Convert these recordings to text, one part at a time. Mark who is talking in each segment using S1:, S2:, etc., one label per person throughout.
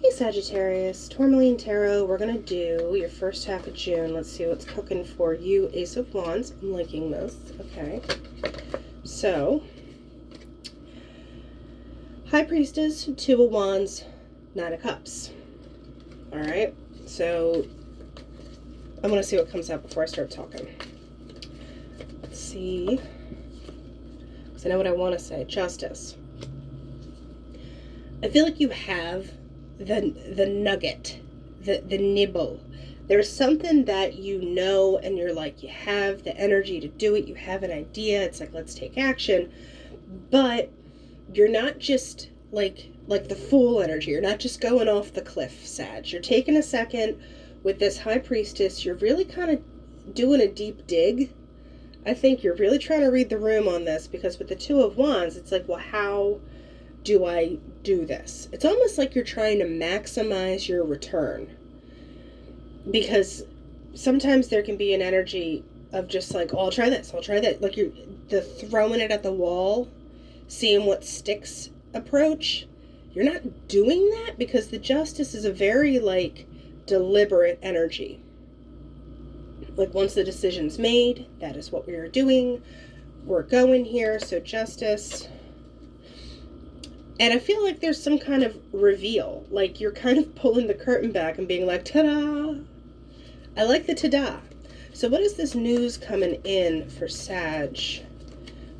S1: Hey Sagittarius, Tourmaline Tarot, we're going to do your first half of June. Let's see what's cooking for you. Ace of Wands, I'm liking this. Okay. So, High Priestess, Two of Wands, Nine of Cups. Alright, so I'm going to see what comes out before I start talking. Let's see. Because I know what I want to say. Justice. I feel like you have the nugget, the nibble. There's something that you know and you're like, you have the energy to do it, you have an idea, it's like, let's take action. But you're not just like the fool energy, you're not just going off the cliff, Sag. You're taking a second with this High Priestess, you're really kind of doing a deep dig. I think you're really trying to read the room on this, because with the Two of Wands, it's like, well, how do I do this? It's almost like you're trying to maximize your return, because sometimes there can be an energy of just like, oh, I'll try this, I'll try that. Like you're the throwing it at the wall, seeing what sticks approach. You're not doing that, because the Justice is a very like deliberate energy. Like once the decision's made, that is what we are doing. We're going here. So Justice. And I feel like there's some kind of reveal. Like you're kind of pulling the curtain back and being like, ta-da! I like the ta-da. So what is this news coming in for Sag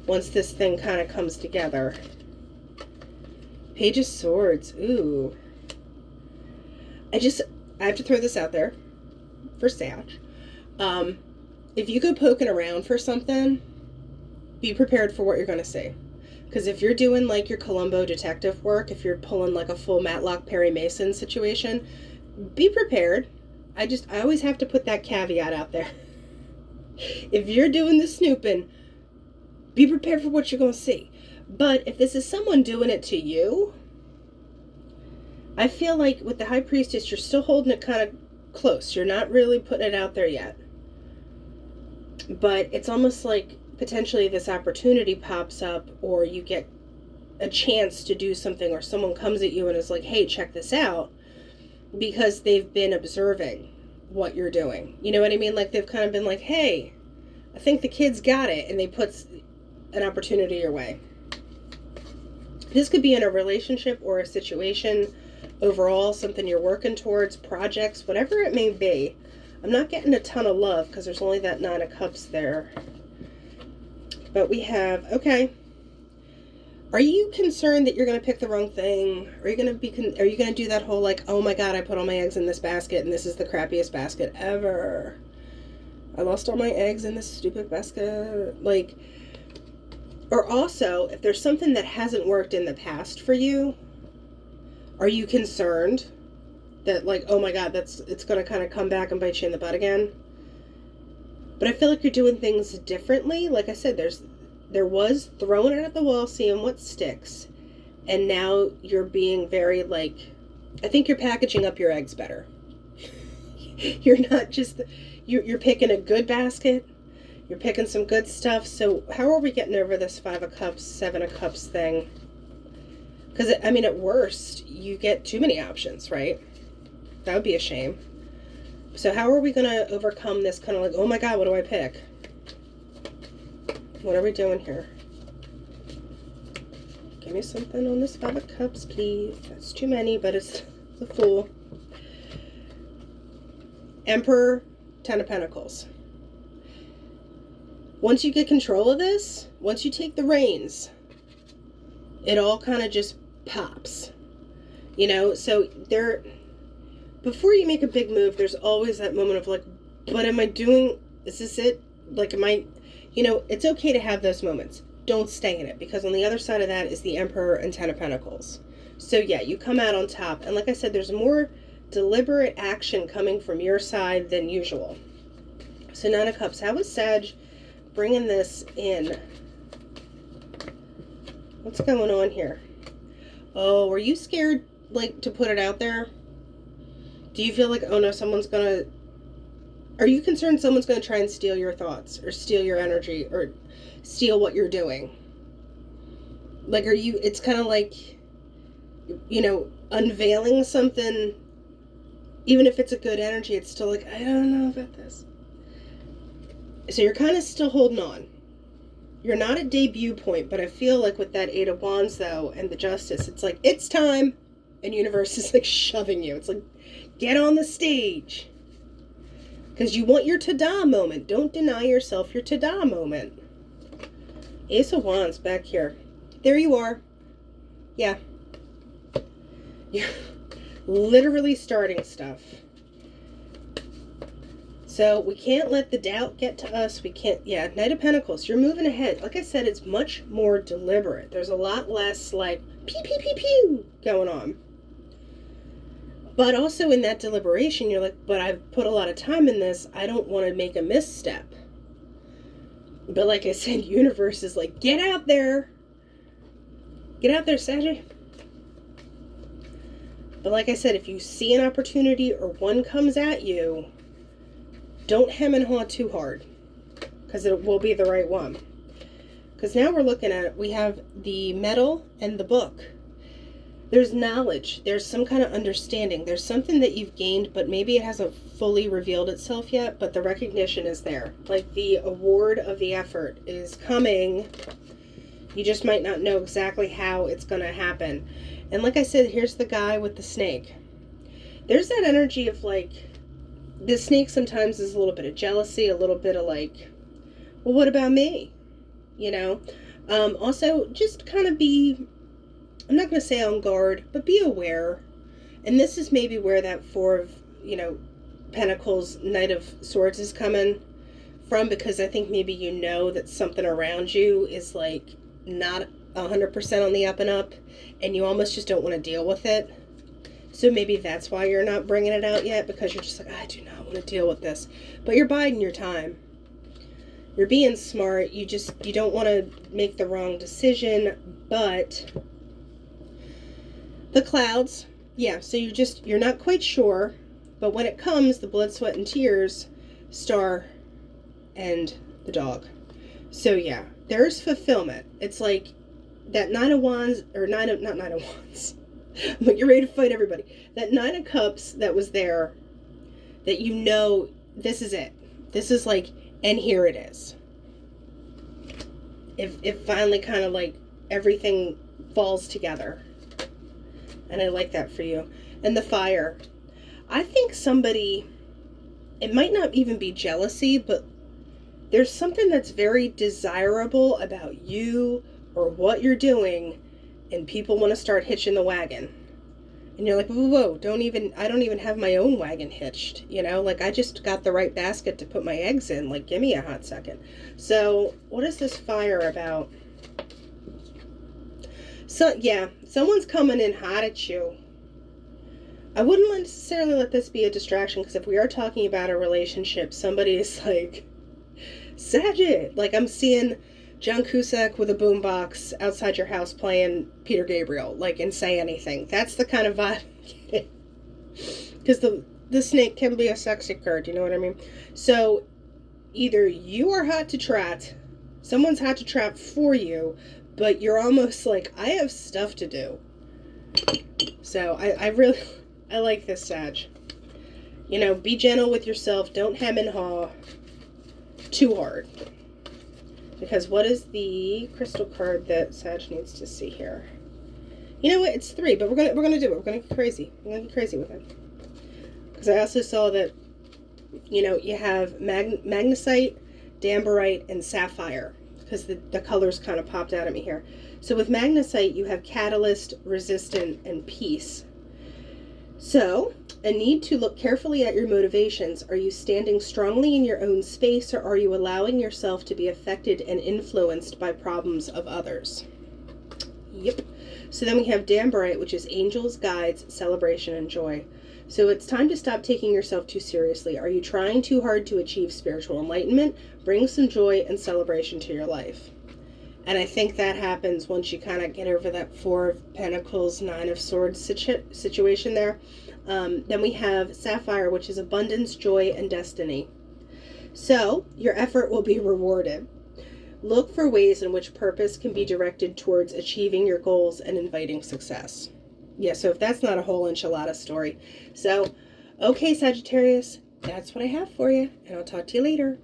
S1: once this thing kind of comes together? Page of Swords. Ooh. I have to throw this out there for Sag. If you go poking around for something, be prepared for what you're going to see. Because if you're doing like your Columbo detective work, if you're pulling like a full Matlock Perry Mason situation, be prepared. I always have to put that caveat out there. If you're doing the snooping, be prepared for what you're going to see. But if this is someone doing it to you, I feel like with the High Priestess, you're still holding it kind of close. You're not really putting it out there yet. But it's almost like potentially this opportunity pops up, or you get a chance to do something, or someone comes at you and is like, hey, check this out, because they've been observing what you're doing. You know what I mean? Like they've kind of been like, hey, I think the kid's got it, and they put an opportunity your way. This could be in a relationship or a situation overall, something you're working towards, projects, whatever it may be. I'm not getting a ton of love because there's only that Nine of Cups there. But we have, okay, are you concerned that you're going to pick the wrong thing? Are you going to do that whole like, oh my God, I put all my eggs in this basket and this is the crappiest basket ever. I lost all my eggs in this stupid basket. Like, or also, if there's something that hasn't worked in the past for you, are you concerned that like, oh my God, it's going to kind of come back and bite you in the butt again? But I feel like you're doing things differently. Like I said, there was throwing it at the wall, seeing what sticks. And now you're being very like, I think you're packaging up your eggs better. You're not just, you're picking a good basket. You're picking some good stuff. So how are we getting over this 5 of Cups, 7 of Cups thing? Because, I mean, at worst, you get too many options, right? That would be a shame. So how are we going to overcome this kind of like, oh my God, what do I pick? What are we doing here? Give me something on this 5 of Cups, please. That's too many, but it's the Fool. Emperor, 10 of Pentacles. Once you get control of this, once you take the reins, it all kind of just pops. You know, so before you make a big move, there's always that moment of like, but am I doing, is this it? Like, am I, you know, it's okay to have those moments. Don't stay in it, because on the other side of that is the Emperor and 10 of Pentacles. So yeah, you come out on top. And like I said, there's more deliberate action coming from your side than usual. So 9 of Cups, how is Sag bringing this in? What's going on here? Oh, were you scared, like, to put it out there? Do you feel like, oh no, are you concerned someone's going to try and steal your thoughts, or steal your energy, or steal what you're doing? Like, it's kind of like, you know, unveiling something, even if it's a good energy, it's still like, I don't know about this. So you're kind of still holding on. You're not at debut point, but I feel like with that Eight of Wands, though, and the Justice, it's like, it's time. And universe is like shoving you. It's like, get on the stage. Because you want your ta-da moment. Don't deny yourself your ta-da moment. Ace of Wands back here. There you are. Yeah. You're literally starting stuff. So we can't let the doubt get to us. We can't, yeah, Knight of Pentacles. You're moving ahead. Like I said, it's much more deliberate. There's a lot less like pew, pew, pew, pew going on. But also in that deliberation, you're like, but I've put a lot of time in this. I don't want to make a misstep. But like I said, universe is like, get out there. Get out there, Sag. But like I said, if you see an opportunity or one comes at you, don't hem and haw too hard, because it will be the right one. Because now we're looking at, we have the medal and the book. There's knowledge. There's some kind of understanding. There's something that you've gained, but maybe it hasn't fully revealed itself yet, but the recognition is there. Like the award of the effort is coming. You just might not know exactly how it's going to happen. And like I said, here's the guy with the snake. There's that energy of like, the snake sometimes is a little bit of jealousy, a little bit of like, well, what about me? You know? Also, just kind of be, I'm not going to say on guard, but be aware. And this is maybe where that Four of, Pentacles, Knight of Swords is coming from, because I think maybe you know that something around you is like not 100% on the up and up, and you almost just don't want to deal with it. So maybe that's why you're not bringing it out yet, because you're just like, I do not want to deal with this. But you're biding your time. You're being smart. You don't want to make the wrong decision. But the clouds, yeah, so you're not quite sure. But when it comes, the blood, sweat, and tears, Star, and the dog. So yeah, there's fulfillment. It's like that Nine of Wands, or not Nine of Wands. But you're ready to fight everybody. That Nine of Cups that was there, that you know, this is it. This is like, and here it is. It finally kind of like everything falls together. And I like that for you. And the Fire. I think somebody, it might not even be jealousy, but there's something that's very desirable about you or what you're doing, and people want to start hitching the wagon. And you're like, whoa, I don't even have my own wagon hitched, like I just got the right basket to put my eggs in, like give me a hot second. So what is this Fire about? So yeah, someone's coming in hot at you. I wouldn't necessarily let this be a distraction, because if we are talking about a relationship, somebody is like, Sagitt, like I'm seeing John Cusack with a boombox outside your house playing Peter Gabriel, like, and Say Anything. That's the kind of vibe. Because the snake can be a sexy card, you know what I mean? So either you are hot to trot, someone's hot to trap for you, but you're almost like, I have stuff to do. So I really, I like this, Sag. Be gentle with yourself. Don't hem and haw too hard. Because what is the crystal card that Sag needs to see here? You know what? It's 3, but we're gonna do it. We're gonna get crazy. We're gonna get crazy with it. Because I also saw that, you have magnesite, dambarite, and sapphire. Because the colors kind of popped out at me here. So with magnesite, you have catalyst, resistant, and peace. So, a need to look carefully at your motivations. Are you standing strongly in your own space, or are you allowing yourself to be affected and influenced by problems of others? Yep. So then we have Dambarite, which is angels, guides, celebration, and joy. So it's time to stop taking yourself too seriously. Are you trying too hard to achieve spiritual enlightenment? Bring some joy and celebration to your life. And I think that happens once you kind of get over that Four of Pentacles, Nine of Swords situation there. Then we have Sapphire, which is abundance, joy, and destiny. So your effort will be rewarded. Look for ways in which purpose can be directed towards achieving your goals and inviting success. Yeah, so if that's not a whole enchilada story. So, okay, Sagittarius, that's what I have for you, and I'll talk to you later.